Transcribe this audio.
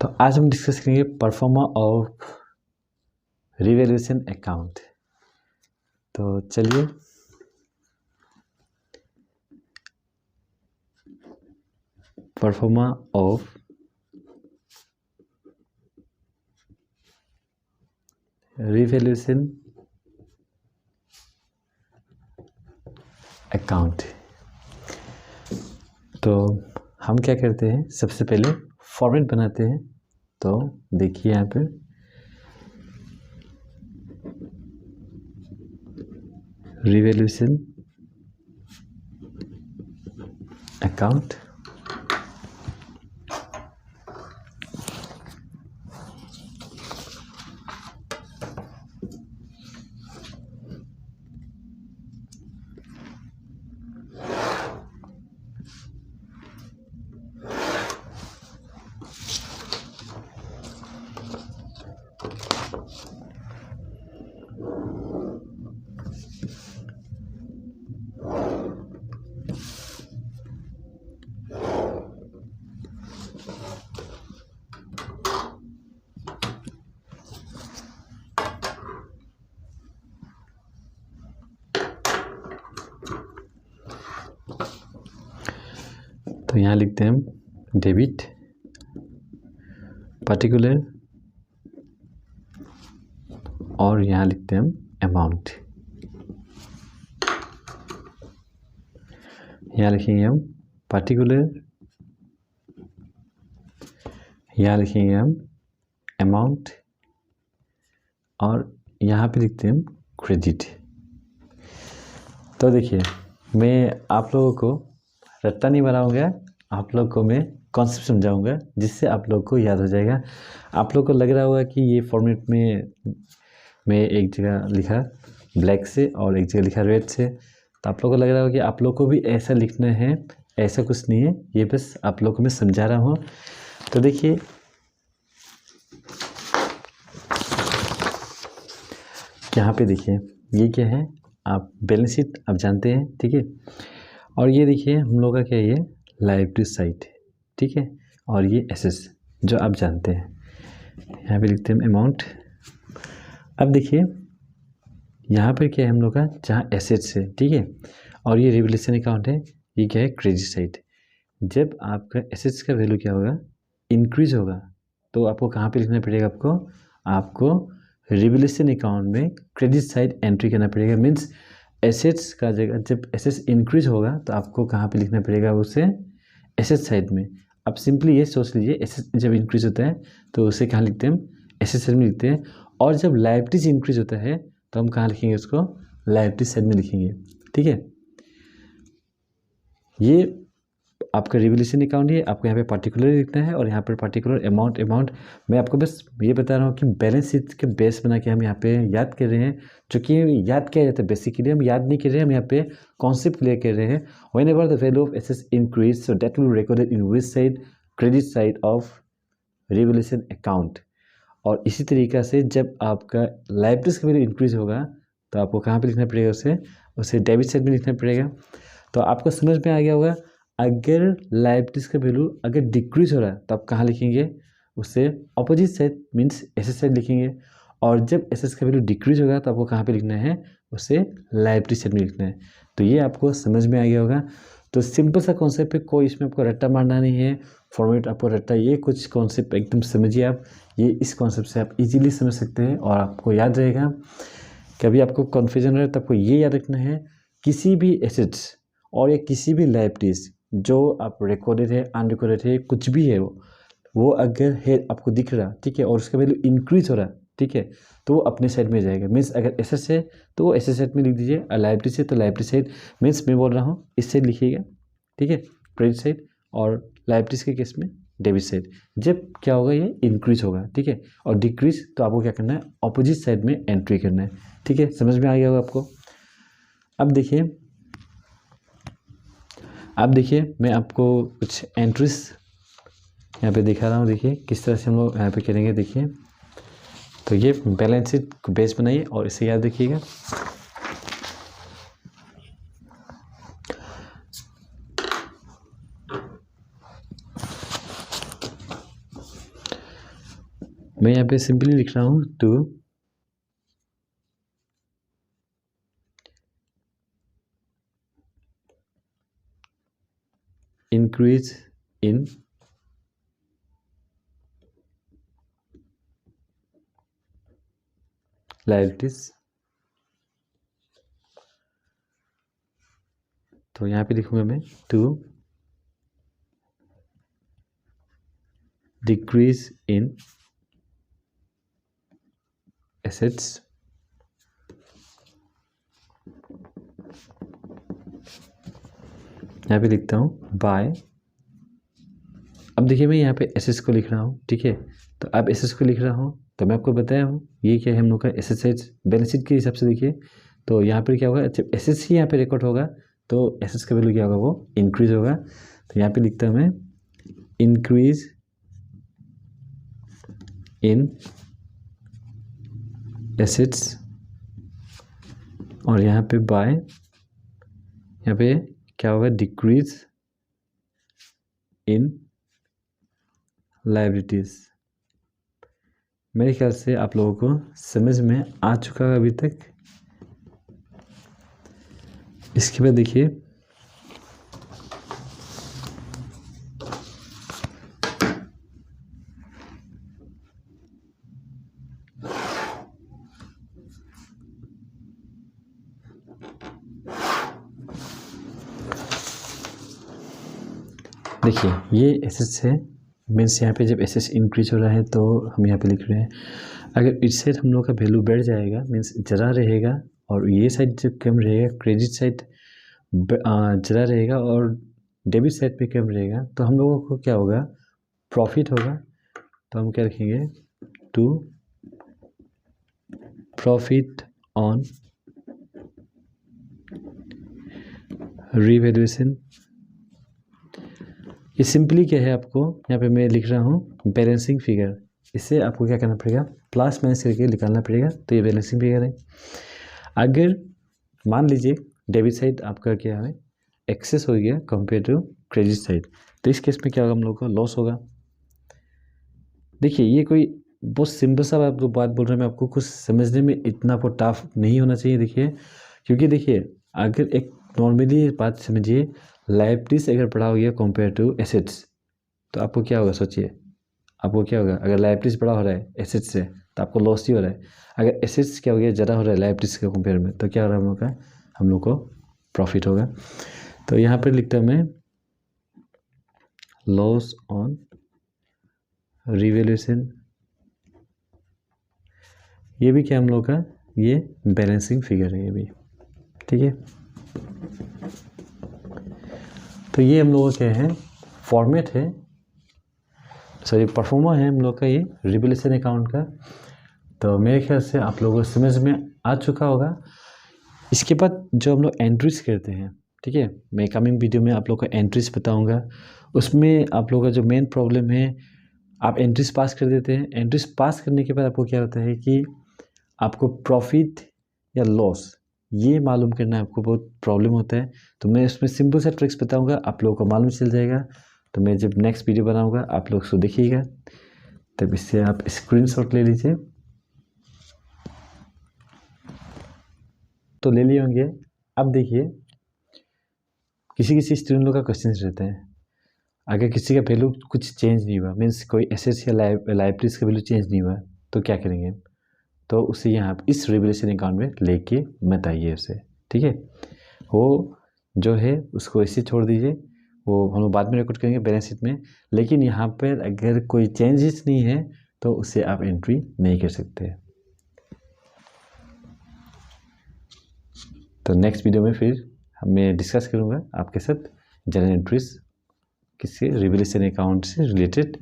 तो आज हम डिस्कस करेंगे परफॉर्मा ऑफ रिवैल्यूएशन अकाउंट। तो चलिए परफॉर्मा ऑफ रिवैल्यूएशन अकाउंट। तो हम क्या करते हैं, सबसे पहले फॉर्मेट बनाते हैं। तो देखिए यहाँ पे रिवैल्यूएशन अकाउंट, तो यहाँ लिखते हैं हम डेबिट पर्टिकुलर और यहाँ लिखते हैं हम अमाउंट। यहाँ लिखेंगे हम पर्टिकुलर, यहाँ लिखेंगे हम अमाउंट और यहाँ पे लिखते हैं हम क्रेडिट। तो देखिए मैं आप लोगों को रट्टा नहीं बनाऊंगा, आप लोग को मैं कॉन्सेप्ट समझाऊंगा जिससे आप लोग को याद हो जाएगा। आप लोग को लग रहा होगा कि ये फॉर्मेट में मैं एक जगह लिखा ब्लैक से और एक जगह लिखा रेड से, तो आप लोग को लग रहा होगा कि आप लोग को भी ऐसा लिखना है। ऐसा कुछ नहीं है, ये बस आप लोग को मैं समझा रहा हूँ। तो देखिए यहाँ पे देखिए ये क्या है, आप बैलेंस शीट आप जानते हैं, ठीक है। और ये देखिए हम लोग का क्या है, ये लायबिलिटी साइड, ठीक है। और ये एसेट्स जो आप जानते हैं, यहाँ पे लिखते हैं अमाउंट। अब देखिए यहाँ पर क्या है हम लोग का, जहाँ एसेट्स है, ठीक है, और ये रिवैल्यूएशन अकाउंट है, ये क्या है क्रेडिट साइड। जब आपका एसेट्स का वैल्यू क्या होगा, इंक्रीज होगा, तो आपको कहाँ पे लिखना पड़ेगा, आपको रिवैल्यूएशन अकाउंट में क्रेडिट साइड एंट्री करना पड़ेगा। मीन्स एसेट्स का जगह जब एसेट्स इंक्रीज होगा तो आपको कहाँ पे लिखना पड़ेगा, उसे एसेट साइड में। अब सिंपली ये सोच लीजिए, एसेट जब इंक्रीज होता है तो उसे कहाँ लिखते हैं हम, एसेट साइड में लिखते हैं। और जब लायबिलिटीज इंक्रीज होता है तो हम कहाँ लिखेंगे, उसको लायबिलिटी साइड में लिखेंगे, ठीक है। ये आपका रिवैल्यूएशन अकाउंट है, आपको यहाँ पे पर्टिकुलर लिखना है और यहाँ पर पर्टिकुलर अमाउंट। मैं आपको बस ये बता रहा हूँ कि बैलेंस शीट के बेस बना के हम यहाँ पे याद कर रहे हैं। जो कि याद किया जाता है, बेसिकली हम याद नहीं कर रहे हैं, हम यहाँ पे कॉन्सेप्ट क्लियर कर रहे हैं। When ever the value of assets increase so that will recorded in which side, credit side of revaluation account. और इसी तरीक़ा से जब आपका लायबिलिटीज का वैल्यू इंक्रीज होगा तो आपको कहाँ पर लिखना पड़ेगा, उसे डेबिट साइड में लिखना पड़ेगा। तो आपको समझ में आ गया होगा, अगर लायबिलिटीज का वैल्यू अगर डिक्रीज हो रहा है तो आप कहाँ लिखेंगे, उसे opposite side means asset side लिखेंगे। और जब एसेट्स का वैल्यू डिक्रीज होगा तो आपको कहाँ पे लिखना है, उसे लायबिलिटी साइड में लिखना है। तो ये आपको समझ में आ गया होगा। तो सिंपल सा कॉन्सेप्ट है, कोई इसमें आपको रट्टा मारना नहीं है, फॉर्मेट आपको रट्टा, ये कुछ कॉन्सेप्ट एकदम समझिए आप। ये इस कॉन्सेप्ट से आप इजीली समझ सकते हैं और आपको याद रहेगा। कभी आपको कन्फ्यूजन रहे तो आपको ये याद रखना है, किसी भी एसेट्स और या किसी भी लायबिलिटीज जो आप रिकॉर्डेड है, अनरिकॉर्डेड है, कुछ भी है, वो अगर है आपको दिख रहा, ठीक है, और उसका वैल्यू इंक्रीज हो रहा, ठीक है, तो वो अपने साइड में जाएगा। मीन्स अगर एसेट्स है तो वो एसेट साइड में लिख दीजिए, और लायबिलिटी से तो लायबिलिटी साइड। मीन्स मैं बोल रहा हूँ इस साइड लिखिएगा, ठीक है, क्रेडिट साइड, और लायबिलिटीज के केस में डेबिट साइड। जब क्या होगा, ये इंक्रीज होगा, ठीक है, और डिक्रीज तो आपको क्या करना है, अपोजिट साइड में एंट्री करना है, ठीक है। समझ में आ गया होगा आपको। अब देखिए मैं आपको कुछ एंट्रीज यहाँ पे दिखा रहा हूँ। देखिए किस तरह से हम लोग यहाँ पे करेंगे। देखिए तो ये बैलेंस शीट को बेस बनाइए और इसे याद रखिएगा। मैं यहाँ पे सिंपली लिख रहा हूँ टू इंक्रीज इन लायबिलिटीज। तो यहाँ पे लिखूंगा मैं टू डिक्रीज इन एसेट्स यहाँ पे लिखता हूँ बाय। अब देखिए मैं यहाँ पे एसेट्स को लिख रहा हूँ, ठीक है। तो अब एसेट्स को लिख रहा हूँ, तो मैं आपको बताया हूँ ये क्या है हम लोग का एसेट साइड बैलेंस शीट के हिसाब से। देखिए तो यहाँ पर क्या होगा, जब एसेट्स ही यहाँ पे रिकॉर्ड होगा तो एसेट्स का वैल्यू क्या होगा, वो इंक्रीज होगा। तो यहाँ पे लिखता हूँ मैं इंक्रीज इन एसेट्स और यहाँ पे बाय, यहाँ पे क्या होगा, डिक्रीज इन लायबिलिटीज। मेरे ख्याल से आप लोगों को समझ में आ चुका है अभी तक। इसके बाद देखिए देखिए ये एसेट्स है, मीन्स यहाँ पे जब एसेट्स इंक्रीज हो रहा है तो हम यहाँ पे लिख रहे हैं। अगर इस साइड हम लोग का वैल्यू बढ़ जाएगा, मीन्स ज़रा रहेगा, और ये साइड जब कम रहेगा, क्रेडिट साइड ज़रा रहेगा और डेबिट साइड पे कम रहेगा, तो हम लोगों को क्या होगा, प्रॉफिट होगा। तो हम क्या रखेंगे, टू प्रॉफिट ऑन रिवैल्यूएशन। ये सिंपली क्या है, आपको यहाँ पे मैं लिख रहा हूँ बैलेंसिंग फिगर। इससे आपको क्या करना पड़ेगा, प्लस माइनस करके निकालना पड़ेगा। तो ये बैलेंसिंग फिगर है। अगर मान लीजिए डेबिट साइड आपका क्या है, एक्सेस हो गया कंपेयर टू क्रेडिट साइड, तो इस केस में क्या होगा, हम लोग को लॉस होगा। देखिए ये कोई बहुत सिंपल सा आपको बात बोल रहा हूँ मैं, आपको कुछ समझने में इतना आपको टफ नहीं होना चाहिए। देखिए क्योंकि देखिए अगर एक नॉर्मली बात समझिए, लायबिलिटीज अगर बड़ा हो गया कंपेयर टू एसेट्स, तो आपको क्या होगा, सोचिए आपको क्या होगा। अगर लायबिलिटीज बड़ा हो रहा है एसेट्स से तो आपको लॉस ही हो रहा है। अगर एसेट्स क्या हो गया, ज़्यादा हो रहा है लायबिलिटीज के कंपेयर में, तो क्या हो रहा है हम लोग का, हम लोग को प्रॉफिट होगा। तो यहाँ पर लिखता हूँ मैं लॉस ऑन रिवैल्यूएशन। ये भी क्या हम लोग का, ये बैलेंसिंग फिगर है ये भी, ठीक है। तो ये हम लोगों क्या है, फॉर्मेट है, सॉरी परफॉर्मा है हम लोग का ये रिवैल्यूएशन अकाउंट का। तो मेरे ख्याल से आप लोगों को समझ में आ चुका होगा। इसके बाद जो हम लोग एंट्रीज करते हैं, ठीक है, मैं कमिंग वीडियो में आप लोग को एंट्रीज बताऊंगा। उसमें आप लोगों का जो मेन प्रॉब्लम है, आप एंट्रीज पास कर देते हैं। एंट्रीज पास करने के बाद आपको क्या होता है कि आपको प्रॉफिट या लॉस ये मालूम करना आपको बहुत प्रॉब्लम होता है। तो मैं इसमें सिंपल सा ट्रिक्स बताऊंगा, आप लोगों को मालूम चल जाएगा। तो मैं जब नेक्स्ट वीडियो बनाऊंगा आप लोग उसको देखिएगा, तब इससे आप स्क्रीनशॉट ले लीजिए। तो ले लिए होंगे। अब देखिए किसी किसी स्टूडेंट लोग का क्वेश्चन रहता है, अगर किसी का वैल्यू कुछ चेंज नहीं हुआ, मीन्स कोई एसेट्स या लायबिलिटीज का वैल्यू चेंज नहीं हुआ, तो क्या करेंगे, तो उसे यहाँ आप इस रिवैल्यूएशन अकाउंट में लेके मत आइए उसे, ठीक है। वो जो है उसको ऐसे छोड़ दीजिए, वो हम लोग बाद में रिकॉर्ड करेंगे बैलेंस शीट में। लेकिन यहाँ पर अगर कोई चेंजेस नहीं है तो उसे आप एंट्री नहीं कर सकते। तो नेक्स्ट वीडियो में फिर मैं डिस्कस करूँगा आपके साथ जनरल एंट्रीज किससे, रिवैल्यूएशन अकाउंट से रिलेटेड